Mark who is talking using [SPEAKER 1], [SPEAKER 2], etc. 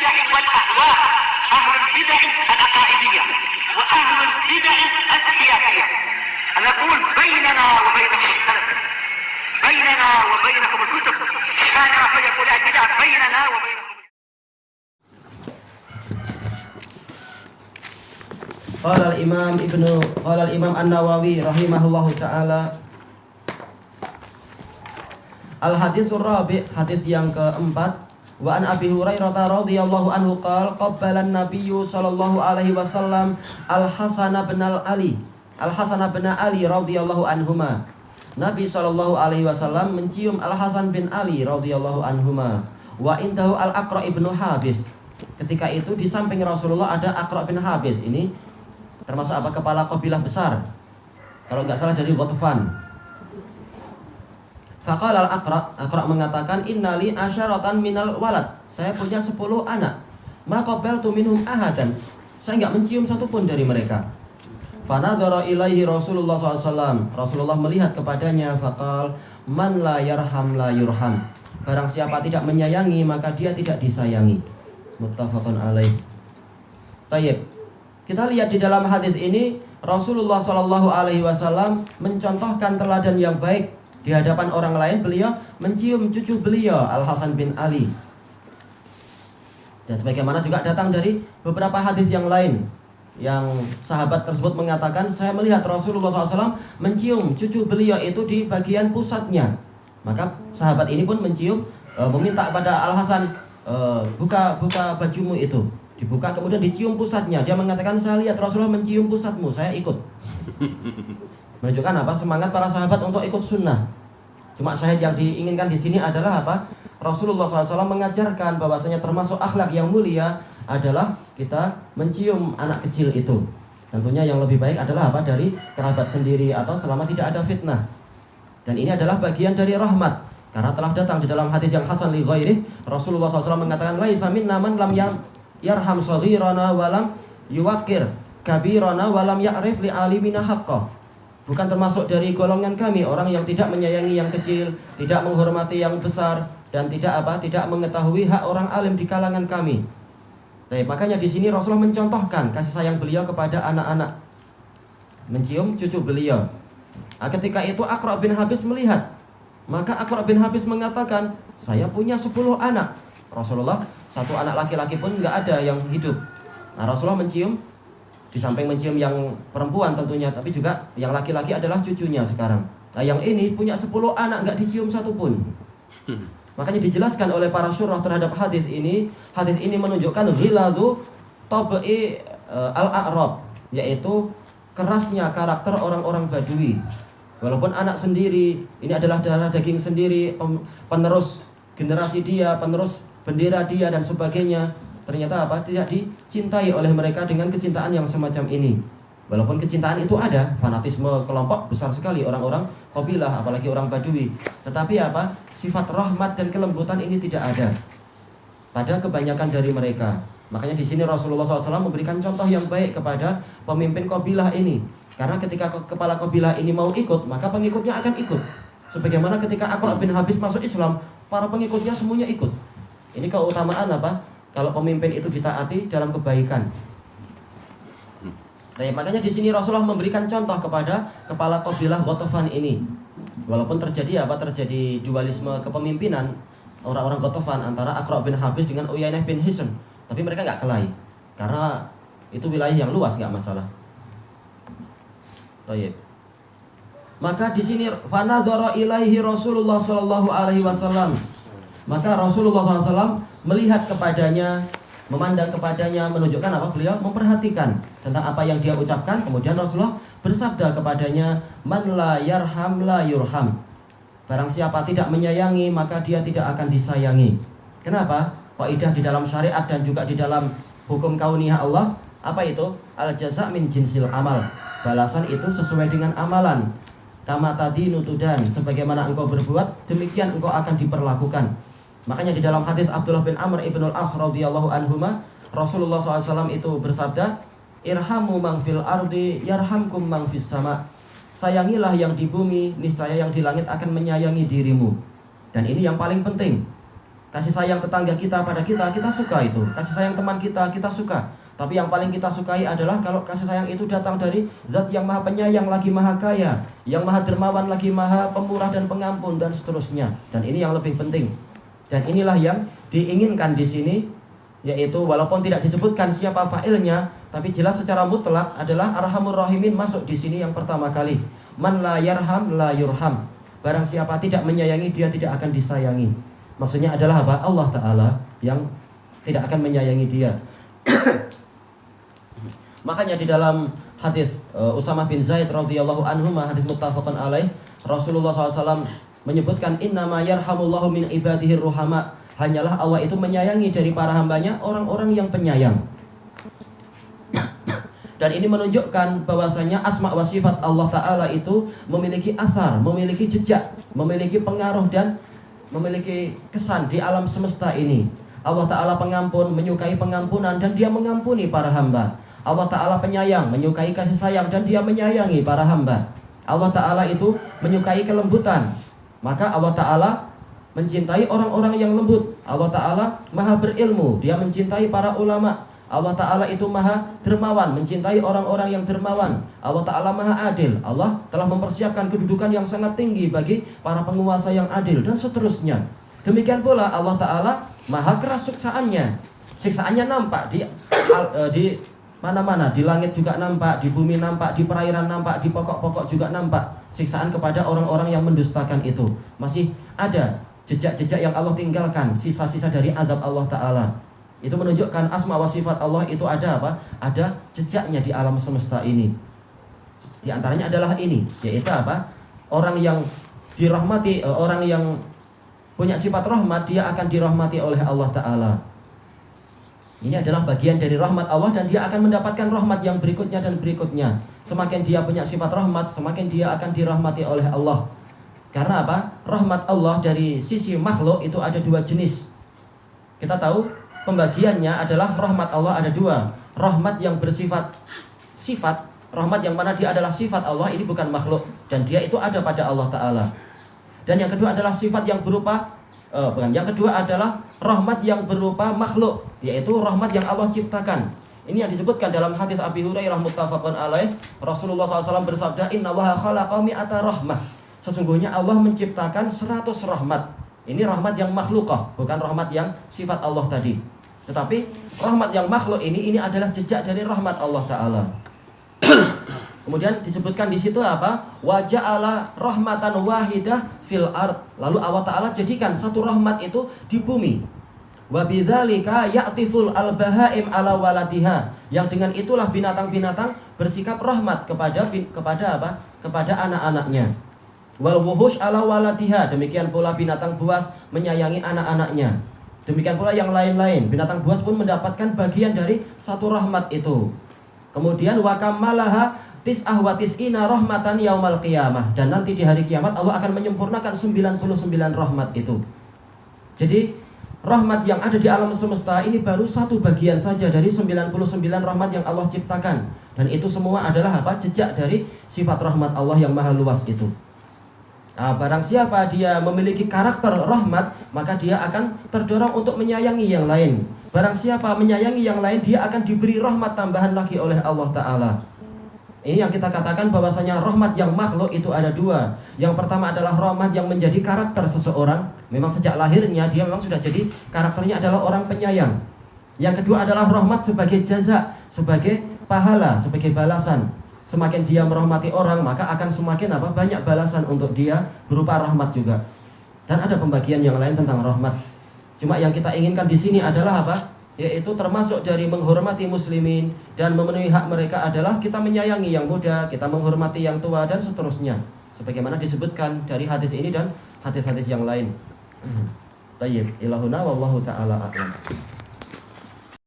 [SPEAKER 1] البدع والأهواء، أهل البدع العقائدية وأهل البدع السياسية. نقول بيننا وبينكم السلف، بيننا وبينكم الكتب، كان فيقول البدع بيننا وبينكم.
[SPEAKER 2] Qala al-Imam An-Nawawi rahimahullahu ta'ala, al-haditsur rabi', hadits yang keempat. Wa an Abi Hurairah radhiyallahu anhu qala qabbala an-nabiyyu sallallahu alaihi wasallam al-Hasan bin Ali radhiyallahu anhuma. Nabi sallallahu alaihi wasallam mencium Al-Hasan bin Ali radhiyallahu anhuma. Wa indahu al-Aqra' ibnu Habis. Ketika itu di samping Rasulullah ada Aqra' bin Habis. Ini termasuk apa? Kepala kabilah besar. Kalau enggak salah dari Ghatfan. Faqala al-Aqra' mengatakan, innali asyaratan minal walad. Saya punya 10 anak. Ma qabaltu minhum ahadan. Saya enggak mencium satu pun dari mereka. Fanadhara ilaihi Rasulullah SAW. Rasulullah melihat kepadanya. Faqal, man la yarham la yurham. Barang siapa tidak menyayangi, maka dia tidak disayangi. Muttafaqun alaih. Tayyib. Kita lihat di dalam hadis ini, Rasulullah SAW mencontohkan teladan yang baik. Di hadapan orang lain beliau mencium cucu beliau Al-Hasan bin Ali. Dan sebagaimana juga datang dari beberapa hadis yang lain, yang sahabat tersebut mengatakan, saya melihat Rasulullah SAW mencium cucu beliau itu di bagian pusatnya. Maka sahabat ini pun mencium, meminta kepada Al-Hasan, buka bajumu itu. Dibuka kemudian dicium pusatnya. Dia mengatakan, saya lihat Rasulullah mencium pusatmu, saya ikut. Menunjukkan apa? Semangat para sahabat untuk ikut sunnah. Cuma syahid yang diinginkan di sini adalah apa? Rasulullah SAW mengajarkan bahwasanya termasuk akhlak yang mulia adalah kita mencium anak kecil itu. Tentunya yang lebih baik adalah apa? Dari kerabat sendiri atau selama tidak ada fitnah. Dan ini adalah bagian dari rahmat. Karena telah datang di dalam hadis yang hasan li ghairih, Rasulullah SAW mengatakan, laisa minna man lam yarham saghirana walam yuwaqir kabirana walam ya'rif li alimina haqqah. Bukan termasuk dari golongan kami orang yang tidak menyayangi yang kecil, tidak menghormati yang besar, dan tidak mengetahui hak orang alim di kalangan kami. Nah, makanya di sini Rasulullah mencontohkan kasih sayang beliau kepada anak-anak, mencium cucu beliau. Nah, ketika itu Aqra' bin Habis melihat, maka Aqra' bin Habis mengatakan, saya punya 10 anak. Rasulullah, satu anak laki-laki pun nggak ada yang hidup. Nah, Rasulullah mencium, di samping mencium yang perempuan tentunya, tapi juga yang laki-laki adalah cucunya sekarang. Nah, yang ini punya 10 anak nggak dicium satu pun. Makanya dijelaskan oleh para syurah terhadap hadis ini. Hadis ini menunjukkan ghiladu tab'i al-a'rab, yaitu kerasnya karakter orang-orang Badui. Walaupun anak sendiri, ini adalah darah daging sendiri, penerus generasi dia, penerus bendera dia dan sebagainya, ternyata apa? Tidak dicintai oleh mereka dengan kecintaan yang semacam ini. Walaupun kecintaan itu ada, fanatisme kelompok besar sekali orang-orang kabilah, apalagi orang Badui. Tetapi apa? Sifat rahmat dan kelembutan ini tidak ada pada kebanyakan dari mereka. Makanya di sini Rasulullah SAW memberikan contoh yang baik kepada pemimpin kabilah ini. Karena ketika kepala kabilah ini mau ikut, maka pengikutnya akan ikut. Sebagaimana ketika Aqra' bin Habis masuk Islam, para pengikutnya semuanya ikut. Ini keutamaan apa? Kalau pemimpin itu ditaati dalam kebaikan. Nah, makanya di sini Rasulullah memberikan contoh kepada kepala kabilah Ghatfan ini. Walaupun terjadi dualisme kepemimpinan orang-orang Ghatfan antara Aqra' bin Habis dengan Uyainah bin Hisn, tapi mereka nggak kelahi karena itu wilayah yang luas, nggak masalah. Tayyib. Maka di sini fanadhara ilaihi Rasulullah sallallahu alaihi wasallam. Maka Rasulullah SAW melihat kepadanya, memandang kepadanya, menunjukkan apa? Beliau memperhatikan tentang apa yang dia ucapkan. Kemudian Rasulullah bersabda kepadanya, man la yarham la yurham. Barang siapa tidak menyayangi, maka dia tidak akan disayangi. Kenapa? Kaidah di dalam syariat dan juga di dalam hukum kauniyah Allah, apa itu? Al jaza' min jinsil amal. Balasan itu sesuai dengan amalan. Kama tadi nutudan, sebagaimana engkau berbuat, demikian engkau akan diperlakukan. Makanya di dalam hadis Abdullah bin Amr ibnul As radhiyallahu anhuma, Rasulullah SAW itu bersabda, irhamu man fil ardi yarhamkum man fis sama. Sayangilah yang di bumi, niscaya yang di langit akan menyayangi dirimu. Dan ini yang paling penting. Kasih sayang tetangga kita pada kita suka itu. Kasih sayang teman kita suka. Tapi yang paling kita sukai adalah kalau kasih sayang itu datang dari Zat yang Maha Penyayang lagi Maha Kaya, yang Maha Dermawan lagi Maha Pemurah dan Pengampun dan seterusnya. Dan ini yang lebih penting. Dan inilah yang diinginkan di sini, yaitu walaupun tidak disebutkan siapa fa'ilnya, tapi jelas secara mutlak adalah Arhamur Rahimin masuk di sini yang pertama kali. Man la yarham la yurham. Barang siapa tidak menyayangi, dia tidak akan disayangi. Maksudnya adalah apa? Allah Ta'ala yang tidak akan menyayangi dia. Makanya di dalam hadis Usamah bin Zaid radhiyallahu anhu, hadis muttafaqun alaih, Rasulullah SAW menyebutkan innama yarhamullahu min ibadihi ruhama. Hanyalah Allah itu menyayangi dari para hambanya orang-orang yang penyayang. Dan ini menunjukkan bahwasanya asma wa sifat Allah Ta'ala itu memiliki asar, memiliki jejak, memiliki pengaruh dan memiliki kesan di alam semesta ini. Allah Ta'ala pengampun, menyukai pengampunan dan dia mengampuni para hamba. Allah Ta'ala penyayang, menyukai kasih sayang dan dia menyayangi para hamba. Allah Ta'ala itu menyukai kelembutan, maka Allah Ta'ala mencintai orang-orang yang lembut. Allah Ta'ala maha berilmu, dia mencintai para ulama. Allah Ta'ala itu maha dermawan, mencintai orang-orang yang dermawan. Allah Ta'ala maha adil, Allah telah mempersiapkan kedudukan yang sangat tinggi bagi para penguasa yang adil dan seterusnya. Demikian pula Allah Ta'ala maha keras siksaannya. Siksaannya nampak di mana-mana, di langit juga nampak, di bumi nampak, di perairan nampak, di pokok-pokok juga nampak. Siksaan kepada orang-orang yang mendustakan itu. Masih ada jejak-jejak yang Allah tinggalkan, sisa-sisa dari azab Allah Ta'ala. Itu menunjukkan asma wa sifat Allah itu ada apa? Ada jejaknya di alam semesta ini. Di antaranya adalah ini, yaitu apa? Orang yang dirahmati, orang yang punya sifat rahmat, dia akan dirahmati oleh Allah Ta'ala. Ini adalah bagian dari rahmat Allah dan dia akan mendapatkan rahmat yang berikutnya dan berikutnya. Semakin dia punya sifat rahmat, semakin dia akan dirahmati oleh Allah. Karena apa? Rahmat Allah dari sisi makhluk itu ada dua jenis. Kita tahu pembagiannya adalah rahmat Allah ada dua. Rahmat yang bersifat sifat, rahmat yang mana dia adalah sifat Allah, ini bukan makhluk. Dan dia itu ada pada Allah Ta'ala. Dan yang kedua adalah sifat yang berupa yang kedua adalah rahmat yang berupa makhluk, yaitu rahmat yang Allah ciptakan. Ini yang disebutkan dalam hadis Abi Hurairah muttafaqun alaih. Rasulullah SAW bersabda, innallaha khalaqa mi'ata rahmah. Sesungguhnya Allah menciptakan 100 rahmat. Ini rahmat yang makhlukah, bukan rahmat yang sifat Allah tadi. Tetapi rahmat yang makhluk ini adalah jejak dari rahmat Allah Ta'ala. Kemudian disebutkan di situ apa? Wa ja'ala rahmatan wahidah fil ard. Lalu Allah Ta'ala jadikan satu rahmat itu di bumi. Wa bidzalika ya'tiful al-bahaim ala waladiha. Yang dengan itulah binatang-binatang bersikap rahmat kepada apa? Kepada anak-anaknya. Wal wuhush ala waladiha. Demikian pula binatang buas menyayangi anak-anaknya. Demikian pula yang lain-lain. Binatang buas pun mendapatkan bagian dari satu rahmat itu. Kemudian wa kamalaha tis'ah wa tis'ina rahmatan yaumal qiyamah. Dan nanti di hari kiamat Allah akan menyempurnakan 99 rahmat itu. Jadi rahmat yang ada di alam semesta ini baru satu bagian saja dari 99 rahmat yang Allah ciptakan. Dan itu semua adalah apa? Jejak dari sifat rahmat Allah yang maha luas itu. Nah, barang siapa dia memiliki karakter rahmat, maka dia akan terdorong untuk menyayangi yang lain. Barang siapa menyayangi yang lain, dia akan diberi rahmat tambahan lagi oleh Allah Ta'ala. Ini yang kita katakan bahwasanya rahmat yang makhluk itu ada dua. Yang pertama adalah rahmat yang menjadi karakter seseorang. Memang sejak lahirnya dia memang sudah jadi karakternya adalah orang penyayang. Yang kedua adalah rahmat sebagai jaza, sebagai pahala, sebagai balasan. Semakin dia merahmati orang, maka akan semakin banyak balasan untuk dia berupa rahmat juga. Dan ada pembagian yang lain tentang rahmat. Cuma yang kita inginkan di sini adalah apa? Yaitu termasuk dari menghormati muslimin dan memenuhi hak mereka adalah kita menyayangi yang muda, kita menghormati yang tua dan seterusnya. Sebagaimana disebutkan dari hadis ini dan hadis-hadis yang lain. Tayyib, ilahuna wallahu ta'ala a'lam.